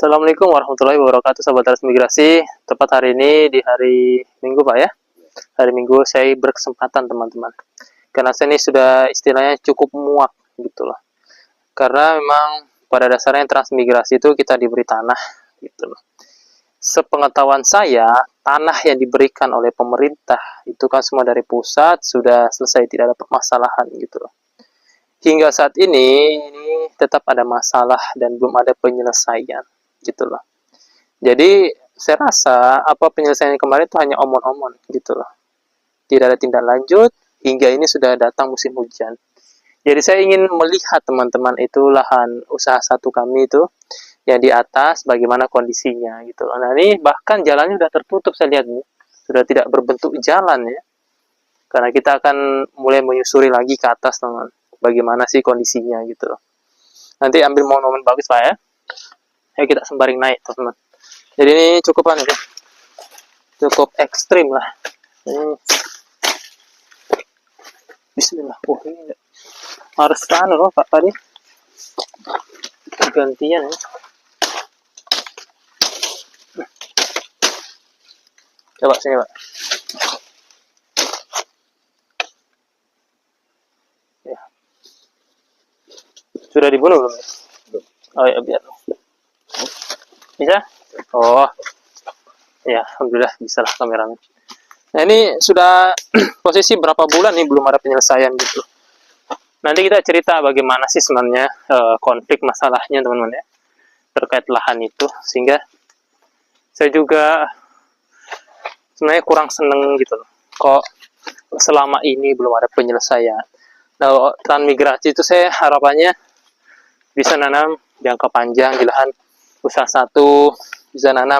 Assalamualaikum warahmatullahi wabarakatuh, sahabat transmigrasi. Tepat hari ini di hari Minggu, Pak ya. Hari Minggu saya berkesempatan, teman-teman. Karena saya ini sudah istilahnya cukup muak gitu loh. Karena memang pada dasarnya transmigrasi itu kita diberi tanah gitu loh. Sepengetahuan saya, tanah yang diberikan oleh pemerintah itu kan semua dari pusat, sudah selesai, tidak ada permasalahan gitu loh. Hingga saat ini tetap ada masalah dan belum ada penyelesaian gitu loh. Jadi saya rasa apa penyelesaian kemarin itu hanya omon-omon gitu loh. Tidak ada tindak lanjut hingga ini sudah datang musim hujan. Jadi saya ingin melihat teman-teman itu lahan usaha satu kami itu yang di atas bagaimana kondisinya gitu loh. Nah ini bahkan jalannya sudah tertutup, saya lihat nih. Sudah tidak berbentuk jalan ya. Karena kita akan mulai menyusuri lagi ke atas teman. Bagaimana sih kondisinya gitu loh. Nanti ambil momen-momen bagus Pak ya. Ayo kita sembaring naik teman-teman. Jadi ini cukup aneh ya. Cukup ekstrim lah. Ini Bismillah. Oh ini harus anu loh Pak tadi. Gantian ya. Coba sini Pak. Ya. Sudah dibunuh belum? Oh ya biar. Bisa? Oh. Ya, alhamdulillah bisa lah kameramen. Nah ini sudah posisi berapa bulan nih belum ada penyelesaian gitu. Nanti kita cerita bagaimana sih sebenarnya konflik masalahnya teman-teman ya. Terkait lahan itu. Sehingga saya juga sebenarnya kurang seneng gitu loh. Kok selama ini belum ada penyelesaian. Nah, transmigrasi itu saya harapannya bisa nanam jangka panjang di lahan usaha satu, bisa nanam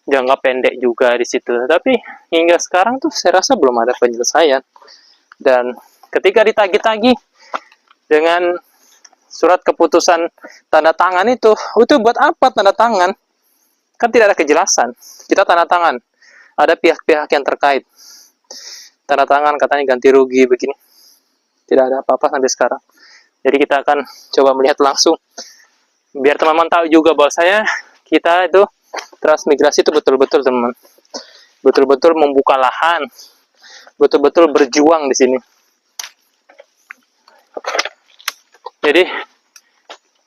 jangka pendek juga di situ. Tapi hingga sekarang tuh saya rasa belum ada penyelesaian. Dan ketika ditagih-tagih dengan surat keputusan tanda tangan itu buat apa tanda tangan? Kan tidak ada kejelasan. Kita tanda tangan. Ada pihak-pihak yang terkait. Tanda tangan katanya ganti rugi begini. Tidak ada apa-apa sampai sekarang. Jadi kita akan coba melihat langsung. Biar teman-teman tahu juga bahwasanya kita itu transmigrasi itu betul-betul teman. Betul-betul membuka lahan. Betul-betul berjuang di sini. Jadi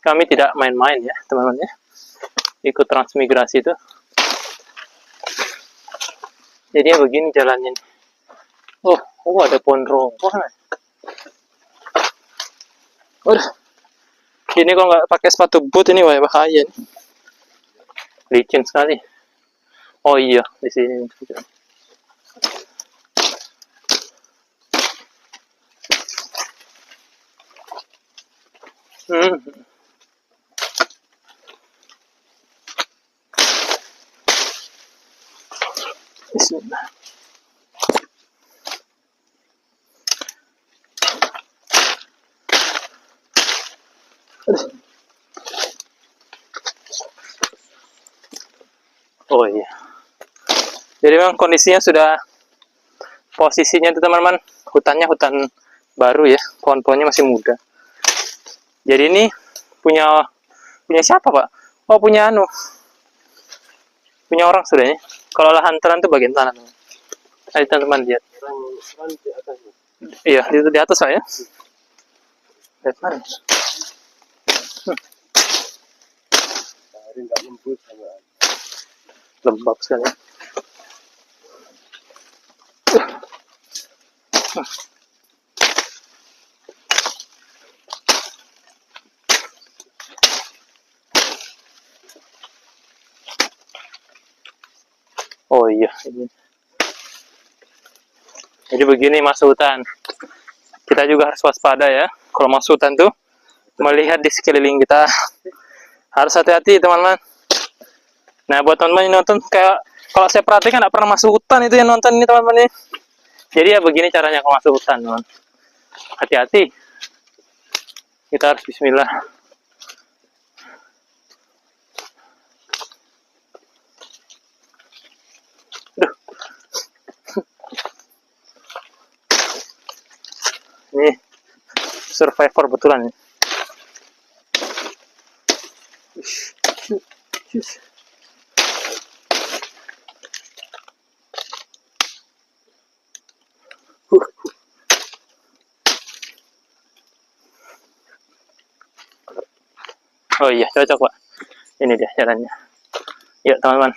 kami tidak main-main ya teman-teman ya. Ikut transmigrasi itu. Jadi ya begini jalannya. Oh ada pohon rongkong. Ini kalau nggak pakai sepatu boot ini bahaya nih. Licin sekali. Oh iya, di sini. Bismillah. Oh iya. Jadi memang kondisinya sudah posisinya itu teman-teman, hutannya hutan baru ya, pohon-pohonnya masih muda. Jadi ini punya siapa Pak? Oh punya punya orang sudah ya. Kalau lahan teran itu bagian tanah. Ayo teman-teman lihat. Iya itu di atas Pak ya. Lihat mana? Lembab sekali. Oh iya ini. Jadi begini masuk hutan. Kita juga harus waspada ya. Kalau masuk hutan tuh melihat di sekeliling kita. Harus hati-hati teman-teman. Nah buat teman-teman yang nonton, kayak kalau saya perhatikan nggak pernah masuk hutan itu yang nonton ini teman-teman nih. Jadi ya begini caranya kalau masuk hutan teman. Hati-hati. Kita harus bismillah. Ini survivor betulan nih. Oh iya, cocok Pak. Ini dia jalannya. Yuk teman-teman.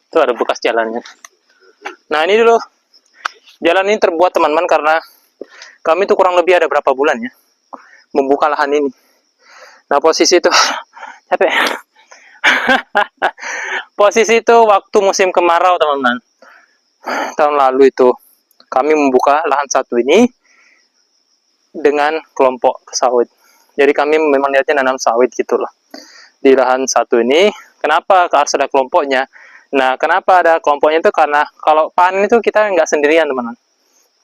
Itu ada bekas jalannya. Nah ini dulu. Jalan ini terbuat teman-teman karena kami tuh kurang lebih ada berapa bulan ya membuka lahan ini. Nah posisi itu capek. Posisi itu waktu musim kemarau teman-teman. Tahun lalu itu kami membuka lahan satu ini dengan kelompok sawit. Jadi kami memang niatnya nanam sawit gitu loh. Di lahan satu ini, kenapa harus ada kelompoknya? Nah, kenapa ada kelompoknya itu karena kalau panen itu kita nggak sendirian teman-teman.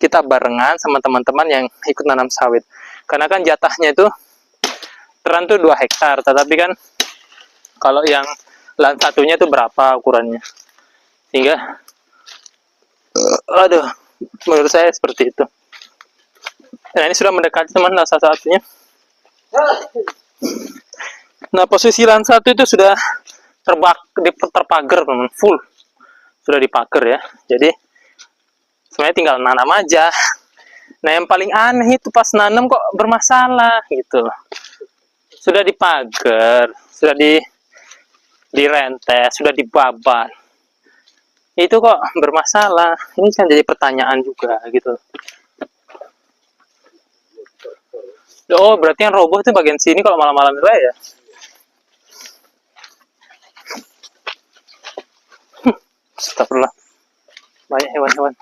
Kita barengan sama teman-teman yang ikut nanam sawit. Karena kan jatahnya itu teran tuh 2 hektar, tetapi kan kalau yang lahan satunya itu berapa ukurannya. Sehingga aduh, menurut saya seperti itu. Nah, ini sudah mendekati teman salah satunya. Nah, posisi lahan satu itu sudah terpagar teman, full. Sudah dipagar ya. Jadi sebenarnya tinggal nanam aja. Nah, yang paling aneh itu pas nanam kok bermasalah gitu. Sudah dipagar, sudah direntes, sudah dibabat. Itu kok bermasalah. Ini kan jadi pertanyaan juga gitu. Oh, berarti yang roboh itu bagian sini kalau malam-malam itu ya. Astagfirullah. Banyak hewan-hewan.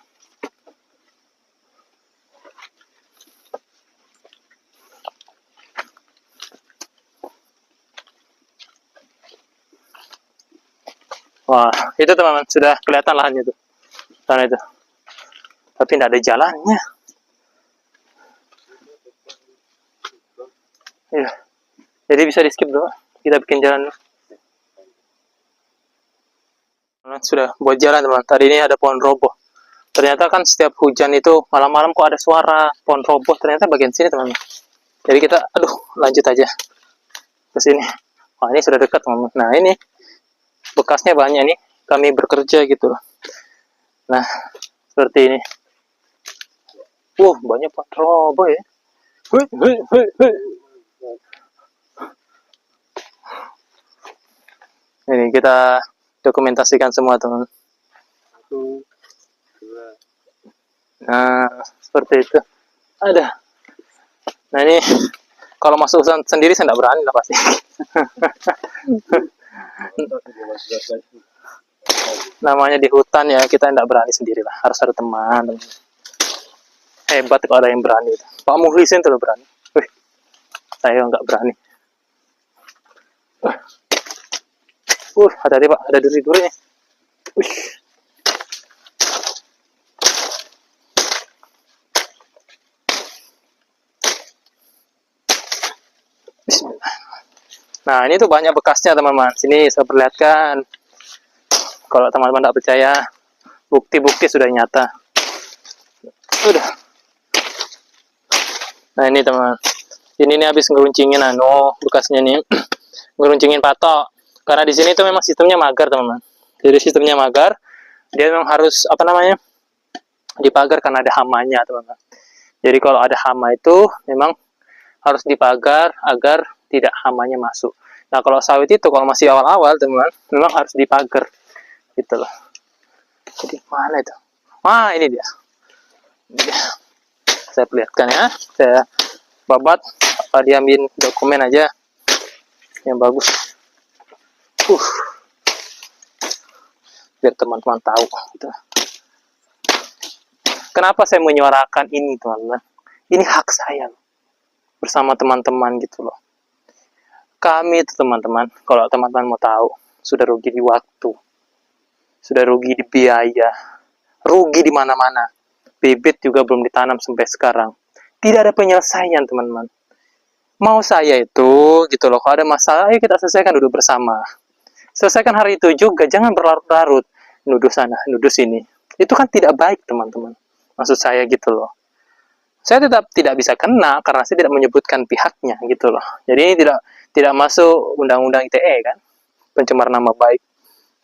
Wah, itu teman-teman sudah kelihatan lahannya tuh. Sana itu. Tapi tidak ada jalannya. Iya. Jadi bisa di skip dulu. Kita bikin jalan. Sudah buat jalan teman. Tadi ini ada pohon roboh. Ternyata kan setiap hujan itu malam-malam kok ada suara pohon roboh. Ternyata bagian sini teman-teman. Jadi kita, aduh, lanjut aja ke sini. Wah, ini sudah dekat teman-teman. Nah ini bekasnya banyak nih. Kami bekerja gitu. Nah, seperti ini. Banyak pohon roboh ya. Ini kita dokumentasikan semua teman. Nah, seperti itu. Ada. Nah ini kalau masuk hutan sendiri saya tidak berani lah pasti. Namanya di hutan ya, kita tidak berani sendiri lah. Harus ada teman. Hebat kalau ada yang berani. Pak Muhlisin tuh berani. Saya nggak berani. Hati-hati Pak, ada duri-duri nih. Bismillah. Nah, ini tuh banyak bekasnya teman-teman. Sini saya perlihatkan. Kalau teman-teman tidak percaya, bukti-bukti sudah nyata. Udah. Nah, ini teman. Ini nih habis ngeruncingin bekasnya nih. Ngeruncingin patok. Karena di sini tuh memang sistemnya magar, teman-teman. Jadi sistemnya magar, dia memang harus dipagar karena ada hamanya, teman-teman. Jadi kalau ada hama itu memang harus dipagar agar tidak hamanya masuk. Nah, kalau sawit itu kalau masih awal-awal, teman-teman, memang harus dipagar. Gitu loh. Jadi mana itu? Ini dia. Saya perlihatkan ya. Saya babat, diambil dokumen aja yang bagus. Biar teman-teman tahu. Gitu. Kenapa saya menyuarakan ini, teman-teman? Ini hak saya bersama teman-teman gitu loh. Kami itu teman-teman, kalau teman-teman mau tahu, sudah rugi di waktu, sudah rugi di biaya, rugi di mana-mana. Bibit juga belum ditanam sampai sekarang. Tidak ada penyelesaian, teman-teman. Mau saya itu, gitu loh, kalau ada masalah, ayo kita selesaikan duduk bersama. Selesaikan hari itu juga, jangan berlarut-larut. Nuduh sana, nuduh sini. Itu kan tidak baik, teman-teman. Maksud saya gitu loh. saya tetap tidak bisa kena karena saya tidak menyebutkan pihaknya gitu loh. Jadi ini tidak masuk undang-undang ITE kan, pencemaran nama baik.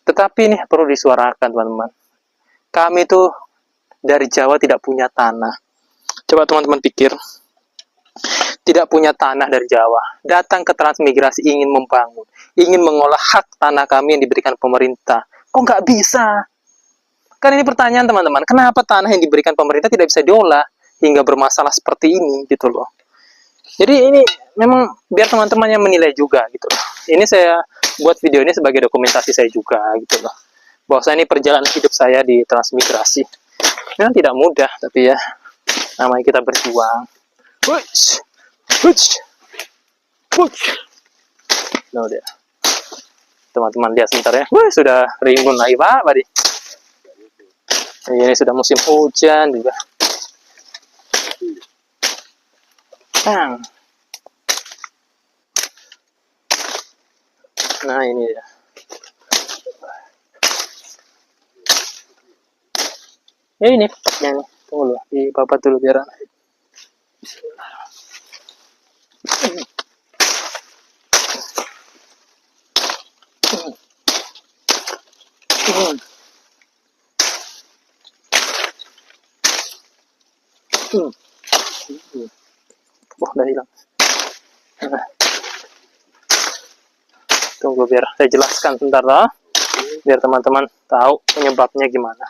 Tetapi ini perlu disuarakan teman-teman. Kami tuh dari Jawa tidak punya tanah. Coba teman-teman pikir, tidak punya tanah dari Jawa, datang ke transmigrasi ingin membangun, ingin mengolah hak tanah kami yang diberikan pemerintah. Kok nggak bisa? Kan ini pertanyaan teman-teman, kenapa tanah yang diberikan pemerintah tidak bisa diolah hingga bermasalah seperti ini gitu loh. Jadi ini memang biar teman-teman yang menilai juga gitu loh. Ini saya buat video ini sebagai dokumentasi saya juga gitu loh. Bahwa ini perjalanan hidup saya di transmigrasi. Memang tidak mudah, tapi ya namanya kita berjuang. Wush, wush, wush. Nah, udah. Teman-teman lihat sebentar ya. Wah, sudah rimbun lagi Pak tadi. Ini sudah musim hujan juga. Nah ini ya. Ya ini tempatnya nih. Tunggu dulu, dipapat dulu biar. Wah, udah hilang. Tunggu biar saya jelaskan sebentar lah, biar teman-teman tahu penyebabnya gimana.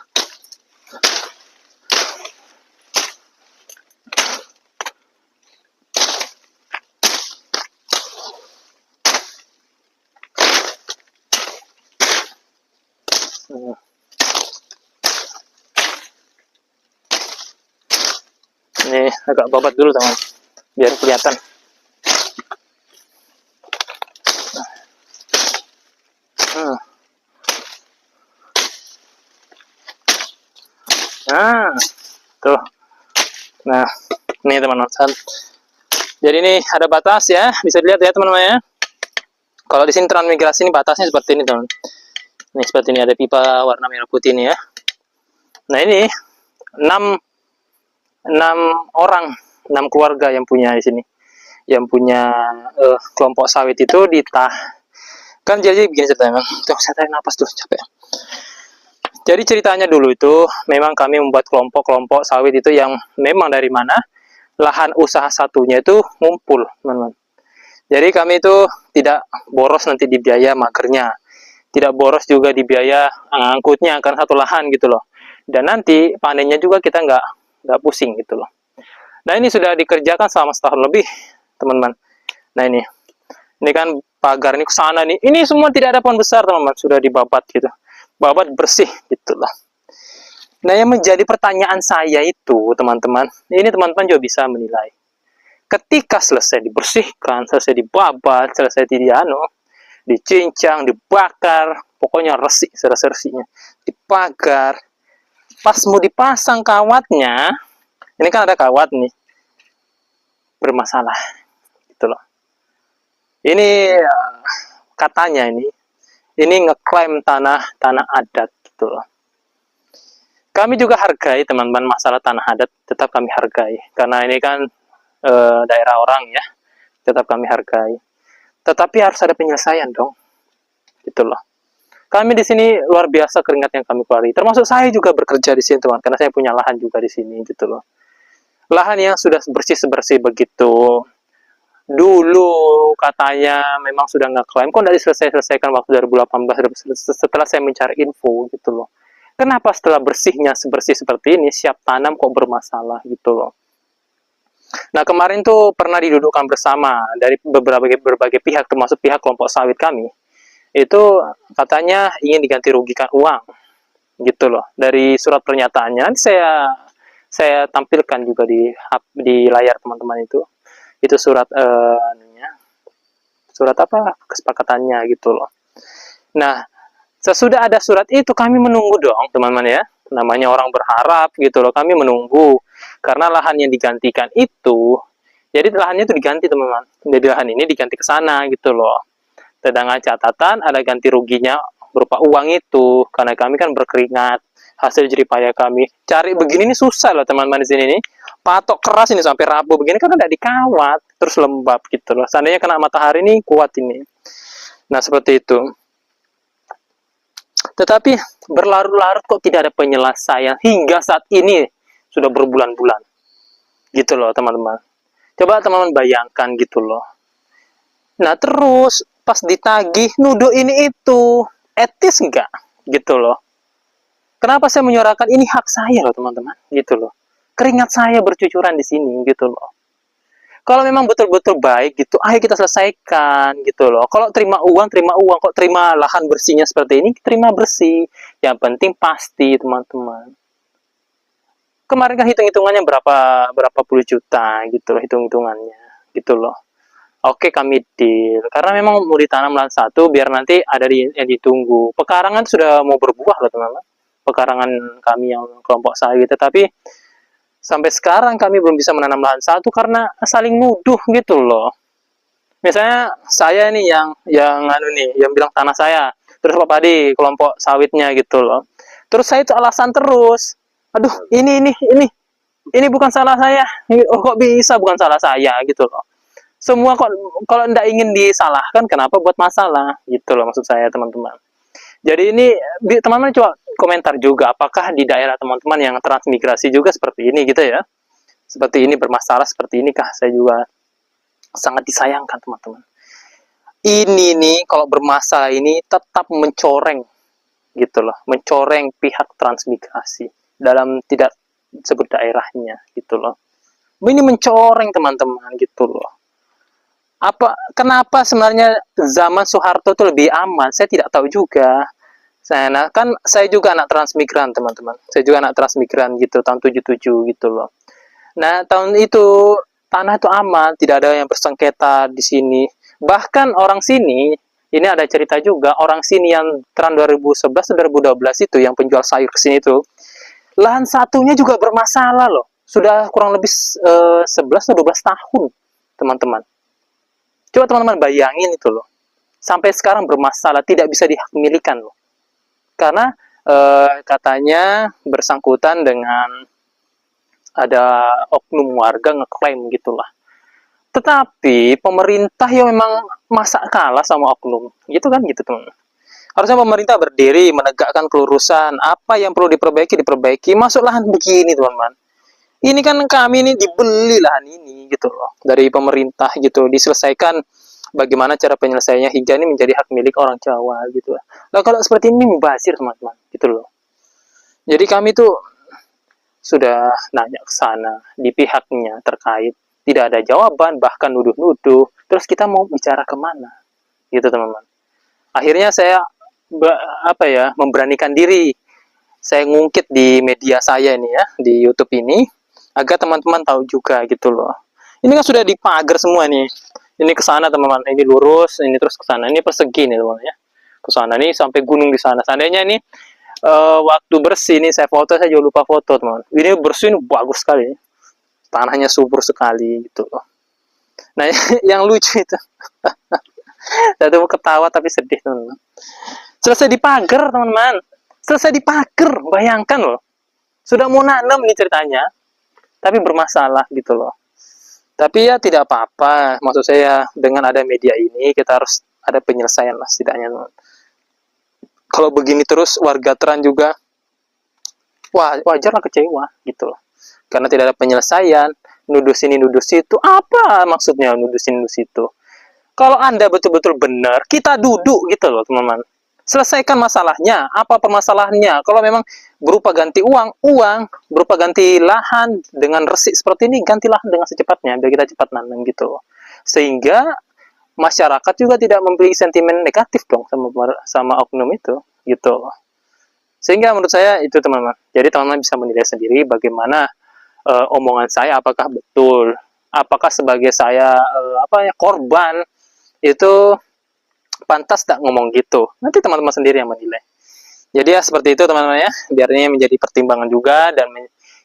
Ini agak babat dulu teman, biar kelihatan. Nah, tuh. Nah, ini teman-teman. Jadi ini ada batas ya, bisa dilihat ya teman-teman ya. Kalau di sini transmigrasi ini batasnya seperti ini teman. Ini seperti ini ada pipa warna merah putih ini ya. Nah ini 6 orang, 6 keluarga yang punya di sini, yang punya kelompok sawit itu kan jadi begini ceritanya. Tuh saya tarik napas tuh capek. Jadi ceritanya dulu itu memang kami membuat kelompok-kelompok sawit itu yang memang dari mana lahan usaha satunya itu ngumpul, teman-teman. Jadi kami itu tidak boros nanti di biaya magernya, tidak boros juga di biaya angkutnya karena satu lahan gitu loh. Dan nanti panennya juga kita nggak pusing gitu loh. Nah ini sudah dikerjakan selama setahun lebih, teman-teman. Nah ini kan pagar ini ke sana nih. Ini semua tidak ada pohon besar, teman-teman. Sudah dibabat gitu. Babat bersih gitu loh. Nah yang menjadi pertanyaan saya itu teman-teman, ini teman-teman juga bisa menilai. Ketika selesai dibersihkan, selesai dibabat, selesai dicincang, dibakar, pokoknya resik serasinya, dipagar. Pas mau dipasang kawatnya, ini kan ada kawat nih, bermasalah gitu loh. Ini katanya ini ngeklaim tanah adat gitu loh. Kami juga hargai teman-teman masalah tanah adat, tetap kami hargai karena ini kan daerah orang ya, tetap kami hargai. Tetapi harus ada penyelesaian dong, gitu loh. Kami di sini luar biasa keringat yang kami keluari. Termasuk saya juga bekerja di sini teman, karena saya punya lahan juga di sini gitu loh. Lahan yang sudah bersih begitu. Dulu katanya memang sudah nggak klaim, kok dari selesaikan waktu 2018 setelah saya mencari info gitu loh. Kenapa setelah bersihnya sebersih seperti ini siap tanam kok bermasalah gitu loh. Nah kemarin tuh pernah didudukkan bersama dari berbagai pihak termasuk pihak kelompok sawit kami. Itu katanya ingin diganti rugikan uang gitu loh. Dari surat pernyataannya saya tampilkan juga di layar teman-teman itu surat surat apa kesepakatannya gitu loh. Nah sesudah ada surat itu kami menunggu dong teman-teman ya, namanya orang berharap gitu loh, kami menunggu karena lahan yang digantikan itu, jadi lahannya itu diganti teman-teman, jadi lahan ini diganti ke sana gitu loh. Sedangkan catatan ada ganti ruginya berupa uang itu, karena kami kan berkeringat hasil jerih payah kami cari begini ini susah loh teman-teman di sini nih, patok keras ini sampai rapuh begini kan tidak dikawat, terus lembab gitu loh. Seandainya kena matahari ini kuat ini. Nah, seperti itu. Tetapi berlarut-larut kok tidak ada penyelesaian hingga saat ini, sudah berbulan-bulan. Gitu loh, teman-teman. Coba teman-teman bayangkan gitu loh. Nah, terus pas ditagih nuduh ini itu, etis nggak? Gitu loh. Kenapa saya menyuarakan ini hak saya loh, teman-teman? Gitu loh. Keringat saya bercucuran di sini gitu loh. Kalau memang betul-betul baik gitu, ayo kita selesaikan gitu loh. Kalau terima uang, terima uang. Kok terima lahan bersihnya seperti ini, terima bersih. Yang penting pasti, teman-teman. Kemarin kan hitung-hitungannya berapa puluh juta gitu loh, hitung-hitungannya gitu loh. Oke, kami deal. Karena memang mau ditanam lahan satu, biar nanti ada yang ditunggu. Pekarangan sudah mau berbuah loh, teman-teman. Pekarangan kami yang kelompok saya gitu. Tapi sampai sekarang kami belum bisa menanam lahan satu karena saling nuduh gitu loh. Misalnya saya nih yang bilang tanah saya, terus Pak Padi kelompok sawitnya gitu loh. Terus saya itu alasan terus. Aduh, ini bukan salah saya. Oh, kok bisa bukan salah saya gitu loh. Semua kok kalau tidak ingin disalahkan, kenapa buat masalah gitu loh, maksud saya, teman-teman. Jadi ini teman-teman coba komentar juga, apakah di daerah teman-teman yang transmigrasi juga seperti ini gitu ya, seperti ini bermasalah seperti ini kah? Saya juga sangat disayangkan, teman-teman. Ini nih kalau bermasalah ini tetap mencoreng gitu loh, mencoreng pihak transmigrasi dalam tidak sebut daerahnya gitu loh. Ini mencoreng, teman-teman, gitu loh. Kenapa sebenarnya zaman Soeharto itu lebih aman? Saya tidak tahu juga. Saya juga anak transmigran, teman-teman. Saya juga anak transmigran gitu, tahun 77 gitu loh. Nah, tahun itu tanah itu aman, tidak ada yang bersengketa di sini. Bahkan orang sini, ini ada cerita juga, orang sini yang tahun 2011 2012 itu yang penjual sayur ke sini itu, lahan satunya juga bermasalah loh. Sudah kurang lebih 11 atau 12 tahun, teman-teman. Coba teman-teman bayangin itu loh. Sampai sekarang bermasalah, tidak bisa dihakmilikan loh. Karena katanya bersangkutan dengan ada oknum warga ngeklaim gitulah. Tetapi pemerintah yang memang masa kalah sama oknum. Gitu kan gitu, teman. Harusnya pemerintah berdiri menegakkan kelurusan, apa yang perlu diperbaiki. Masuk lahan begini, teman-teman. Ini kan kami ini dibeli lahan ini gitu loh dari pemerintah gitu, diselesaikan bagaimana cara penyelesaiannya hingga ini menjadi hak milik orang Jawa gitu. Nah, kalau seperti ini mubazir, teman-teman, gitu loh. Jadi kami tuh sudah nanya ke sana di pihaknya terkait, tidak ada jawaban, bahkan nuduh-nuduh. Terus kita mau bicara kemana? Gitu, teman-teman. Akhirnya saya memberanikan diri. Saya ngungkit di media saya ini ya, di YouTube ini, agar teman-teman tahu juga gitu loh. Ini kan sudah dipagar semua nih. Ini ke sana, teman-teman. Ini lurus, ini terus ke sana. Ini persegi nih, teman-teman ya. Ke sana nih sampai gunung di sana. Seandainya ini waktu bersih nih saya foto, saya juga lupa foto, teman. Ini bersih, ini bagus sekali. Tanahnya subur sekali gitu loh. Nah, yang lucu itu. Saya tuh ketawa tapi sedih, teman-teman. Selesai dipagar, teman-teman. Selesai dipagar, bayangkan loh. Sudah mau nanam nih ceritanya, tapi bermasalah gitu loh. Tapi ya tidak apa-apa, maksud saya dengan ada media ini kita harus ada penyelesaian lah setidaknya. Kalau begini terus warga Teran juga wajarlah kecewa gitu loh. Karena tidak ada penyelesaian, nuduh sini nuduh situ, apa maksudnya nuduh sini nuduh situ? Kalau Anda betul-betul benar, kita duduk gitu loh, teman-teman. Selesaikan masalahnya, apa permasalahannya. Kalau memang berupa ganti uang, berupa ganti lahan dengan resik seperti ini, ganti lahan dengan secepatnya biar kita cepat nanam gitu. Sehingga masyarakat juga tidak memberi sentimen negatif dong sama oknum itu gitu. Sehingga menurut saya itu, teman-teman. Jadi teman-teman bisa menilai sendiri bagaimana omongan saya apakah betul, apakah sebagai saya korban itu pantas tak ngomong gitu. Nanti teman-teman sendiri yang menilai. Jadi ya seperti itu, teman-teman ya. Biar ini menjadi pertimbangan juga, dan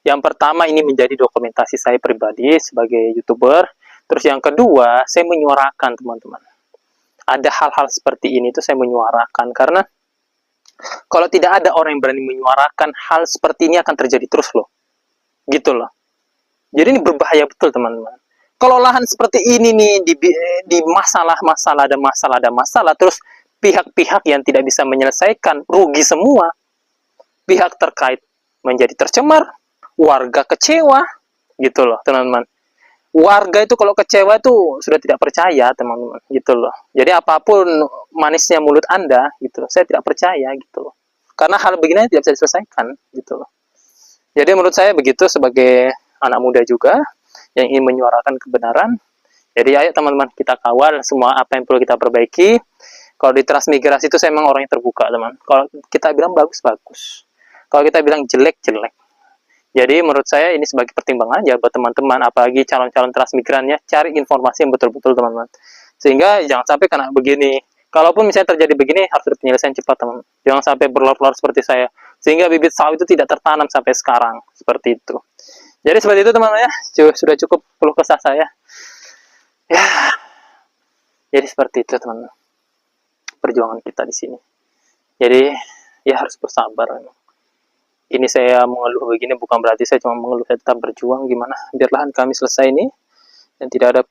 yang pertama ini menjadi dokumentasi saya pribadi sebagai YouTuber. Terus yang kedua, saya menyuarakan, teman-teman. Ada hal-hal seperti ini tuh saya menyuarakan karena kalau tidak ada orang yang berani menyuarakan, hal seperti ini akan terjadi terus loh. Gitu loh. Jadi ini berbahaya betul teman-teman. Kalau lahan seperti ini nih di masalah-masalah ada masalah, terus pihak-pihak yang tidak bisa menyelesaikan rugi semua, pihak terkait menjadi tercemar, warga kecewa, gitu loh teman-teman. Warga itu kalau kecewa itu sudah tidak percaya teman-teman, gitu loh. Jadi apapun manisnya mulut Anda, gitu loh, saya tidak percaya, gitu loh. Karena hal begini tidak bisa diselesaikan, gitu loh. Jadi menurut saya begitu sebagai anak muda juga yang ingin menyuarakan kebenaran. Jadi ayo teman-teman kita kawal semua apa yang perlu kita perbaiki. Kalau di transmigrasi itu saya memang orang yang terbuka teman. Kalau kita bilang bagus bagus. Kalau kita bilang jelek jelek. Jadi menurut saya ini sebagai pertimbangan aja buat teman-teman, apalagi calon-calon transmigrannya, cari informasi yang betul-betul teman-teman. Sehingga jangan sampai kena begini. Kalaupun misalnya terjadi begini, harus ada penyelesaian cepat teman. Jangan sampai berlarut-larut seperti saya. Sehingga bibit sawit itu tidak tertanam sampai sekarang. Seperti itu. Jadi seperti itu teman-teman ya. Sudah cukup keluh kesah saya. Ya. Jadi seperti itu teman-teman. Perjuangan kita di sini. Jadi ya harus bersabar memang. Ini saya mengeluh begini bukan berarti saya cuma mengeluh, saya tetap berjuang gimana biar lahan kami selesai ini dan tidak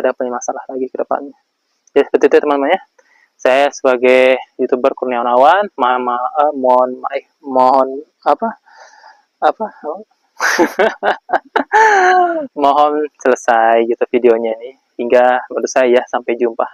ada masalah lagi ke depannya. Ya seperti itu teman-teman ya. Saya sebagai YouTuber Kurniawan Awan mohon mohon selesai gitu videonya ini. Hingga menurut saya ya, sampai jumpa.